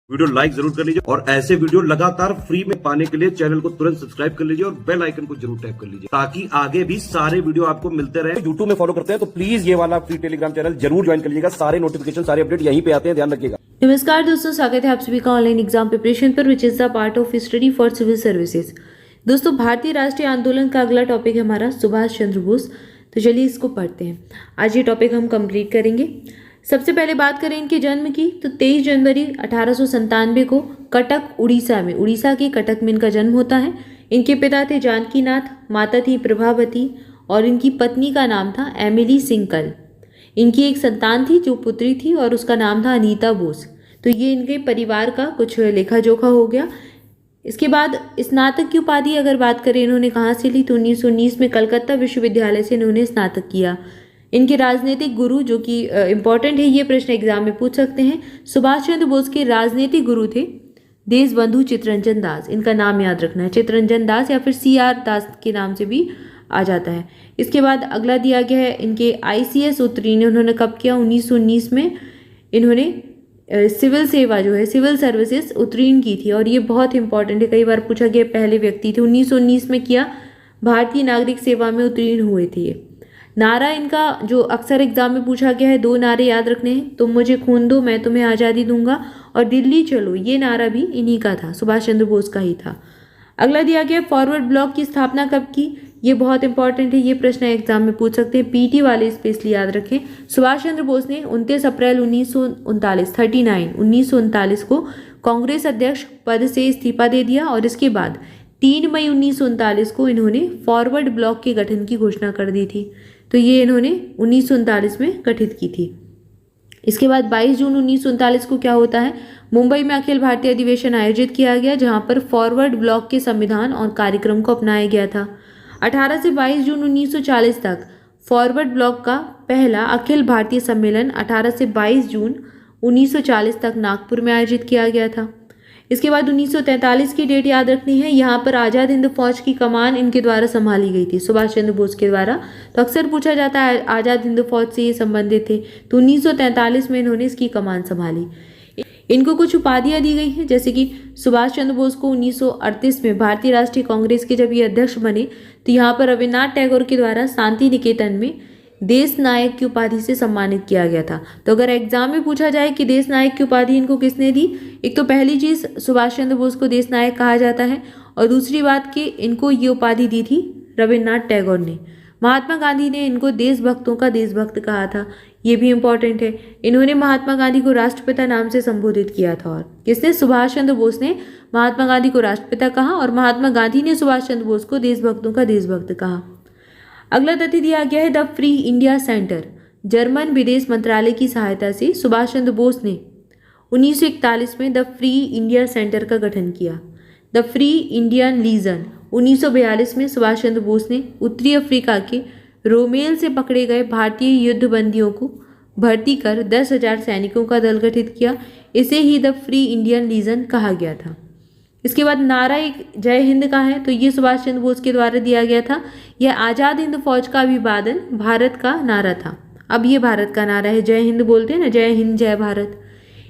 Video like जरूर कर लीजिए और ऐसे वीडियो लगातार फ्री में पाने के लिए चैनल को तुरंत सब्सक्राइब कर लीजिए और बेल आइकन को जरूर टैप कर लीजिए ताकि आगे भी सारे वीडियो आपको मिलते रहे। यूट्यूब में फॉलो करते हैं तो प्लीज ये वाला फ्री टेलीग्राम चैनल जरूर ज्वाइन कर लीजिएगा। सारे नोटिफिकेशन सारे अपडेट यहीं पे आते हैं, ध्यान रखिएगा। नमस्कार दोस्तों, स्वागत है आप सभी का ऑनलाइन एग्जाम प्रिपरेशन पर which is the part of study for civil services. दोस्तों, भारतीय राष्ट्रीय आंदोलन का अगला टॉपिक है हमारा सुभाष चंद्र बोस। तो चलिए इसको पढ़ते हैं। आज ये टॉपिक हम कंप्लीट करेंगे। सबसे पहले बात करें इनके जन्म की तो 23 जनवरी 1897 को कटक उड़ीसा में, उड़ीसा के कटक में इनका जन्म होता है। इनके पिता थे जानकीनाथ, माता थी प्रभावती और इनकी पत्नी का नाम था एमिली सिंकल। इनकी एक संतान थी जो पुत्री थी और उसका नाम था अनीता बोस। तो ये इनके परिवार का कुछ लेखा जोखा हो गया। इसके बाद स्नातक की उपाधि अगर बात करें इन्होंने कहाँ से ली तो 1919 में कलकत्ता विश्वविद्यालय से इन्होंने स्नातक किया। इनके राजनीतिक गुरु, जो कि इम्पॉर्टेंट है, ये प्रश्न एग्जाम में पूछ सकते हैं, सुभाष चंद्र बोस के राजनीतिक गुरु थे देशबंधु चित्तरंजन दास। इनका नाम याद रखना है, चित्तरंजन दास या फिर CR दास के नाम से भी आ जाता है। इसके बाद अगला दिया गया है इनके ICS उत्तीर्ण उन्होंने कब किया, 1919 में इन्होंने सिविल सेवा जो है सिविल सर्विसेज उत्तीर्ण की थी और ये बहुत इंपॉर्टेंट है, कई बार पूछा गया पहले व्यक्ति थे। 1919 में किया, भारतीय नागरिक सेवा में उत्तीर्ण हुए थे ये। नारा इनका जो अक्सर एग्जाम में पूछा गया है, 2 नारे याद रखने हैं, तुम मुझे खून दो मैं तुम्हें आज़ादी दूंगा और दिल्ली चलो, ये नारा भी इन्हीं का था, सुभाष चंद्र बोस का ही था। अगला दिया गया फॉरवर्ड ब्लॉक की स्थापना कब की, ये बहुत इंपॉर्टेंट है, ये प्रश्न एग्जाम में पूछ सकते हैं, PT वाले स्पेशली याद रखें। सुभाष चंद्र बोस ने 29 अप्रैल 1939 को कांग्रेस अध्यक्ष पद से इस्तीफा दे दिया और इसके बाद 3 मई 1939 को इन्होंने फॉरवर्ड ब्लॉक के गठन की घोषणा कर दी थी। तो ये इन्होंने 1939 में गठित की थी। इसके बाद 22 जून 1939 को क्या होता है, मुंबई में अखिल भारतीय अधिवेशन आयोजित किया गया जहां पर फॉरवर्ड ब्लॉक के संविधान और कार्यक्रम को अपनाया गया था। 18 से 22 जून 1940 तक फॉरवर्ड ब्लॉक का पहला अखिल भारतीय सम्मेलन 18 से 22 जून 1940 तक नागपुर में आयोजित किया गया था। इसके बाद 1943 की डेट याद रखनी है, यहाँ पर आज़ाद हिंद फौज की कमान इनके द्वारा संभाली गई थी, सुभाष चंद्र बोस के द्वारा। तो अक्सर पूछा जाता है आज़ाद हिंद फौज से ये संबंधित थे, तो 1943 में इन्होंने इसकी कमान संभाली। इनको कुछ उपाधियाँ दी गई हैं, जैसे कि सुभाष चंद्र बोस को 1938 में भारतीय राष्ट्रीय कांग्रेस के जब ये अध्यक्ष बने तो यहाँ पर रविन्द्रनाथ टैगोर के द्वारा शांति निकेतन में देश नायक की उपाधि से सम्मानित किया गया था। तो अगर एग्जाम में पूछा जाए कि देश नायक की उपाधि इनको किसने दी, एक तो पहली चीज सुभाष चंद्र बोस को देश नायक कहा जाता है और दूसरी बात कि इनको ये उपाधि दी थी रविन्द्रनाथ टैगोर ने। महात्मा गांधी ने इनको देशभक्तों का देशभक्त कहा था, ये भी इंपॉर्टेंट है। इन्होंने महात्मा गांधी को राष्ट्रपिता नाम से संबोधित किया था और किसने, सुभाष चंद्र बोस ने महात्मा गांधी को राष्ट्रपिता कहा और महात्मा गांधी ने सुभाष चंद्र बोस को देशभक्तों का देशभक्त कहा। अगला तथ्य दिया गया है the free India centre, German विदेश मंत्रालय की सहायता से सुभाष चंद्र बोस ने 1941 में द फ्री इंडिया सेंटर का गठन किया। द फ्री इंडियन लीजन 1942 में सुभाष चंद्र बोस ने उत्तरी अफ्रीका के रोमेल से पकड़े गए भारतीय युद्धबंदियों को भर्ती कर 10,000 सैनिकों का दल गठित किया। इसे ही द फ्री इंडियन लीजन कहा गया था। इसके बाद नारा एक जय हिंद का है, तो ये सुभाष चंद्र बोस के द्वारा दिया गया था। यह आज़ाद हिंद फौज का अभिवादन भारत का नारा था। अब ये भारत का नारा है, जय हिंद बोलते हैं ना, जय हिंद जय भारत।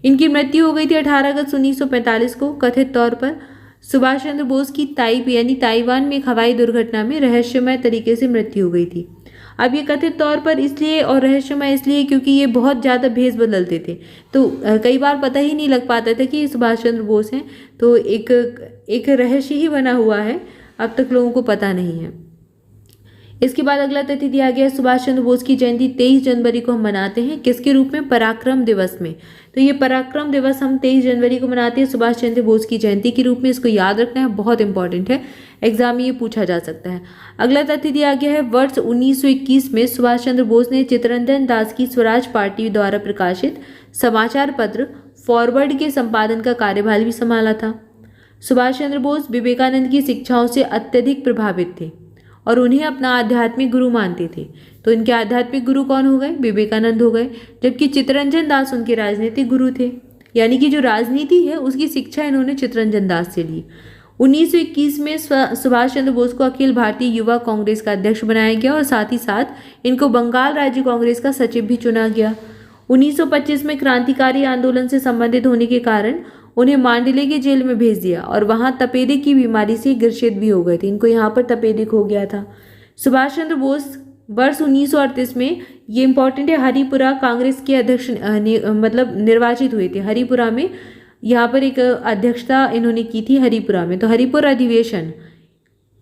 इनकी मृत्यु हो गई थी 18 अगस्त 1945 को कथित तौर पर सुभाष चंद्र बोस की ताइवान में एक हवाई दुर्घटना में रहस्यमय तरीके से मृत्यु हो गई थी। अब ये कथित तौर पर इसलिए और रहस्यमय इसलिए क्योंकि ये बहुत ज़्यादा भेष बदलते थे, तो कई बार पता ही नहीं लग पाता था कि ये सुभाष चंद्र बोस हैं, तो एक रहस्य ही बना हुआ है, अब तक लोगों को पता नहीं है। इसके बाद अगला तथ्य दिया गया है सुभाष चंद्र बोस की जयंती 23 जनवरी को हम मनाते हैं, किसके रूप में, पराक्रम दिवस में। तो ये पराक्रम दिवस हम 23 जनवरी को मनाते हैं सुभाष चंद्र बोस की जयंती के रूप में, इसको याद रखना है, बहुत इंपॉर्टेंट है, एग्जाम में ये पूछा जा सकता है। अगला तथ्य दिया गया है वर्ष 1921 में सुभाष चंद्र बोस ने चित्तरंजन दास की स्वराज पार्टी द्वारा प्रकाशित समाचार पत्र फॉरवर्ड के संपादन का कार्यभार भी संभाला था। सुभाष चंद्र बोस विवेकानंद की शिक्षाओं से अत्यधिक प्रभावित थे और उन्हें अपना आध्यात्मिक गुरु मानते थे। तो इनके आध्यात्मिक गुरु कौन हो गए, विवेकानंद हो गए, जबकि चित्तरंजन दास उनके राजनीतिक गुरु थे, यानी कि जो राजनीति है उसकी शिक्षा इन्होंने चित्तरंजन दास से ली। 1921 में सुभाष चंद्र बोस को अखिल भारतीय युवा कांग्रेस का अध्यक्ष बनाया गया और साथ ही साथ इनको बंगाल राज्य कांग्रेस का सचिव भी चुना गया। 1925 में क्रांतिकारी आंदोलन से संबंधित होने के कारण उन्हें मांडले की जेल में भेज दिया और वहां तपेदिक की बीमारी से गिरशित भी हो गए थे। इनको यहाँ पर तपेदिक हो गया था। सुभाष चंद्र बोस वर्ष 1938 में, ये इंपॉर्टेंट है, हरिपुरा कांग्रेस के अध्यक्ष मतलब निर्वाचित हुए थे। हरिपुरा में यहाँ पर एक अध्यक्षता इन्होंने की थी हरिपुरा में। तो हरिपुरा अधिवेशन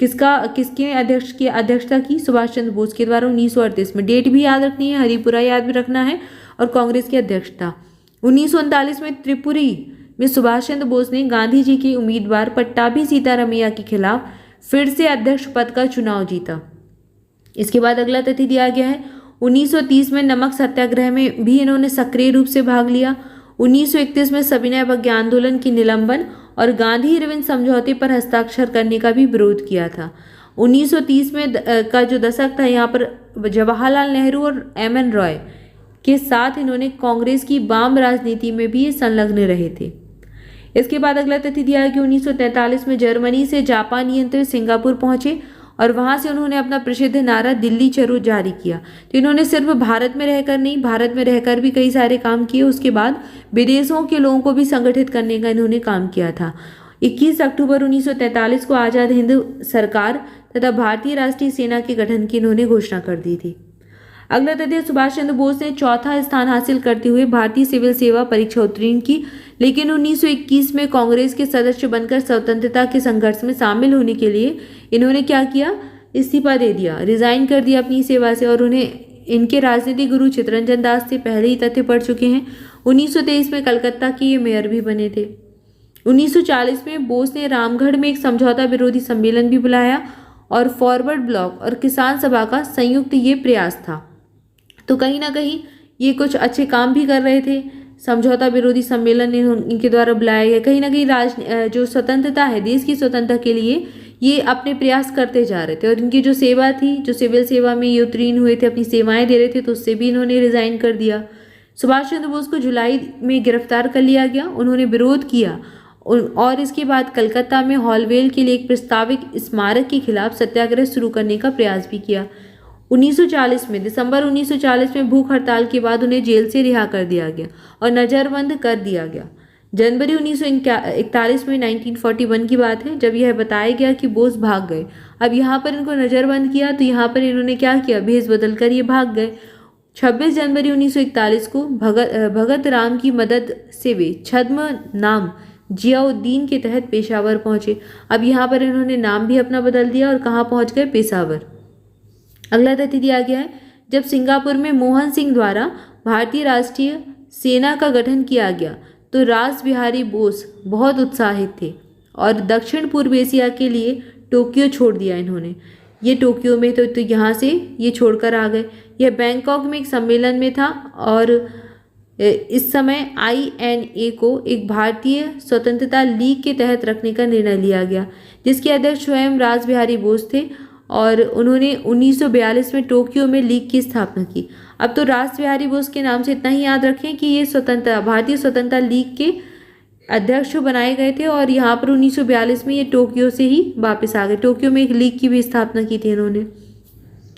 किसके अध्यक्ष की अध्यक्षता की? सुभाष चंद्र बोस के द्वारा 1938 में। डेट भी याद रखनी है, हरिपुरा याद भी रखना है, और कांग्रेस की अध्यक्षता। 1939 में त्रिपुरी में सुभाष चंद्र बोस ने गांधी जी के उम्मीदवार पट्टाभी सीतारमैया के खिलाफ फिर से अध्यक्ष पद का चुनाव जीता। इसके बाद अगला तिथि दिया गया है 1930 में नमक सत्याग्रह में भी इन्होंने सक्रिय रूप से भाग लिया। 1931 में सविनय अवज्ञा आंदोलन की निलंबन और गांधी इरविन समझौते पर हस्ताक्षर करने का भी विरोध किया था। 1930 में का जो दशक था, यहाँ पर जवाहरलाल नेहरू और एम.एन. रॉय के साथ इन्होंने कांग्रेस की वाम राजनीति में भी संलग्न रहे थे। इसके बाद अगला तिथि दिया है कि 1943 में जर्मनी से जापान नियंत्रित सिंगापुर पहुंचे और वहां से उन्होंने अपना प्रसिद्ध नारा दिल्ली चलो जारी किया। तो इन्होंने सिर्फ भारत में रहकर नहीं, भारत में रहकर भी कई सारे काम किए। उसके बाद विदेशों के लोगों को भी संगठित करने का इन्होंने काम किया था। 21 अक्टूबर 1943 को आज़ाद हिंद सरकार तथा भारतीय राष्ट्रीय सेना के गठन की इन्होंने घोषणा कर दी थी। अगला तथ्य, सुभाष चंद्र बोस ने चौथा स्थान हासिल करते हुए भारतीय सिविल सेवा परीक्षा उत्तीर्ण की, लेकिन 1921 में कांग्रेस के सदस्य बनकर स्वतंत्रता के संघर्ष में शामिल होने के लिए इन्होंने क्या किया? इस्तीफा दे दिया, रिजाइन कर दिया अपनी सेवा से। और उन्हें इनके राजनीतिक गुरु चित्तरंजन दास से पहले ही तथ्य पढ़ चुके हैं। 1923 में कलकत्ता के ये मेयर भी बने थे। 1940 में बोस ने रामगढ़ में एक समझौता विरोधी सम्मेलन भी बुलाया और फॉरवर्ड ब्लॉक और किसान सभा का संयुक्त ये प्रयास था। तो कहीं ना कहीं ये कुछ अच्छे काम भी कर रहे थे। समझौता विरोधी सम्मेलन इनके द्वारा बुलाया गया। कहीं ना कहीं जो स्वतंत्रता है, देश की स्वतंत्रता के लिए ये अपने प्रयास करते जा रहे थे। और इनकी जो सेवा थी, जो सिविल सेवा में ये उत्तीर्ण हुए थे, अपनी सेवाएं दे रहे थे, तो उससे भी इन्होंने रिजाइन कर दिया। सुभाष चंद्र बोस को जुलाई में गिरफ्तार कर लिया गया। उन्होंने विरोध किया और इसके बाद कलकत्ता में हॉलवेल के लिए एक प्रस्तावित स्मारक के खिलाफ सत्याग्रह शुरू करने का प्रयास भी किया। 1940 में, दिसंबर 1940 में भूख हड़ताल के बाद उन्हें जेल से रिहा कर दिया गया और नज़रबंद कर दिया गया। जनवरी 1941 में 1941 की बात है, जब यह बताया गया कि बोस भाग गए। अब यहाँ पर इनको नज़रबंद किया, तो यहाँ पर इन्होंने क्या किया? भेष बदल कर ये भाग गए। 26 जनवरी 1941 को भगत राम की मदद से वे छद्म नाम जियाउद्दीन के तहत पेशावर पहुंचे। अब यहाँ पर इन्होंने नाम भी अपना बदल दिया और कहाँ पहुंच गए? पेशावर। अगला तथ्य दिया गया है, जब सिंगापुर में मोहन सिंह द्वारा भारतीय राष्ट्रीय सेना का गठन किया गया तो रास बिहारी बोस बहुत उत्साहित थे और दक्षिण पूर्व एशिया के लिए टोक्यो छोड़ दिया इन्होंने। ये टोक्यो में तो यहाँ से ये छोड़कर आ गए। यह बैंकॉक में एक सम्मेलन में था और इस समय INA को एक भारतीय स्वतंत्रता लीग के तहत रखने का निर्णय लिया गया, जिसके अध्यक्ष स्वयं रास बिहारी बोस थे और उन्होंने 1942 में टोक्यो में लीग की स्थापना की। अब तो रास बिहारी बोस के नाम से इतना ही याद रखें कि ये भारतीय स्वतंत्रता लीग के अध्यक्ष बनाए गए थे और यहाँ पर 1942 में ये टोक्यो से ही वापस आ गए। टोक्यो में एक लीग की भी स्थापना की थी इन्होंने।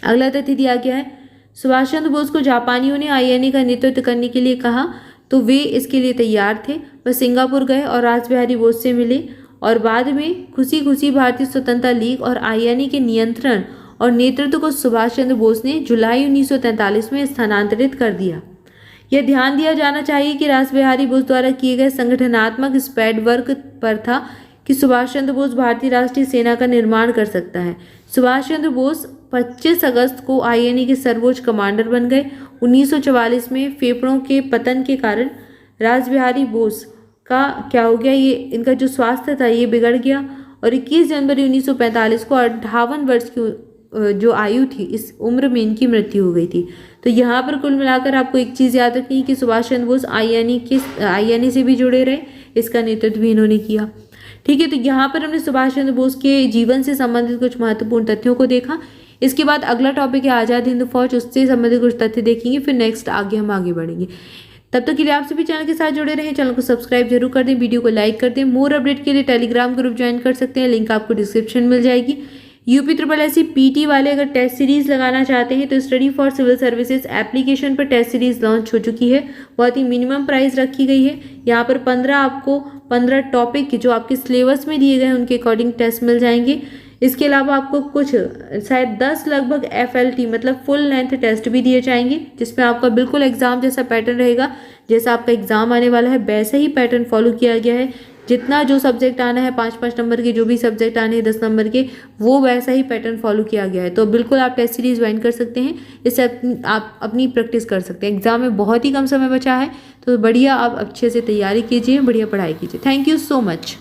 अगला तथ्य दिया गया है, सुभाष चंद्र बोस को जापानियों ने INA का नेतृत्व करने के लिए कहा तो वे इसके लिए तैयार थे। वह सिंगापुर गए और रास बिहारी बोस से मिले और बाद में खुशी खुशी भारतीय स्वतंत्रता लीग और INA के नियंत्रण और नेतृत्व को सुभाष चंद्र बोस ने जुलाई 1943 में स्थानांतरित कर दिया। यह ध्यान दिया जाना चाहिए कि रास बिहारी बोस द्वारा किए गए संगठनात्मक स्पैड वर्क पर था कि सुभाष चंद्र बोस भारतीय राष्ट्रीय सेना का निर्माण कर सकता है। सुभाष चंद्र बोस 25 अगस्त को INA के सर्वोच्च कमांडर बन गए। 1944 में फेफड़ों के पतन के कारण रास बिहारी बोस का क्या हो गया, ये इनका जो स्वास्थ्य था ये बिगड़ गया और 21 जनवरी 1945 को 58 वर्ष की जो आयु थी, इस उम्र में इनकी मृत्यु हो गई थी। तो यहाँ पर कुल मिलाकर आपको एक चीज़ याद रखनी है कि सुभाष चंद्र बोस INA से भी जुड़े रहे, इसका नेतृत्व भी इन्होंने किया। ठीक है, तो यहाँ पर हमने सुभाष चंद्र बोस के जीवन से संबंधित कुछ महत्वपूर्ण तथ्यों को देखा। इसके बाद अगला टॉपिक है आज़ाद हिंद फौज, उससे संबंधित कुछ तथ्य देखेंगे, फिर नेक्स्ट हम आगे बढ़ेंगे। तब तक के लिए आप सभी चैनल के साथ जुड़े रहें, चैनल को सब्सक्राइब जरूर कर दें, वीडियो को लाइक कर दें। मोर अपडेट के लिए टेलीग्राम ग्रुप ज्वाइन कर सकते हैं, लिंक आपको डिस्क्रिप्शन मिल जाएगी। UP triple S C PT वाले अगर टेस्ट सीरीज लगाना चाहते हैं तो study for civil services application पर टेस्ट सीरीज लॉन्च हो चुकी है। बहुत ही मिनिमम प्राइस रखी गई है। यहाँ पर 15 टॉपिक जो आपके सिलेबस में दिए गए हैं उनके अकॉर्डिंग टेस्ट मिल जाएंगे। इसके अलावा आपको कुछ शायद 10 लगभग FLT मतलब फुल लेंथ टेस्ट भी दिए जाएंगे, जिसमें आपका बिल्कुल एग्जाम जैसा पैटर्न रहेगा। जैसा आपका एग्जाम आने वाला है वैसे ही पैटर्न फॉलो किया गया है। जितना जो सब्जेक्ट आना है 5-5 नंबर के, जो भी सब्जेक्ट आने हैं 10 नंबर के, वो वैसा ही पैटर्न फॉलो किया गया है। तो बिल्कुल आप टेस्ट सीरीज ज्वाइन कर सकते हैं। इससे आप अपनी प्रैक्टिस कर सकते हैं। एग्जाम में बहुत ही कम समय बचा है, तो बढ़िया आप अच्छे से तैयारी कीजिए, बढ़िया पढ़ाई कीजिए। Thank you so much.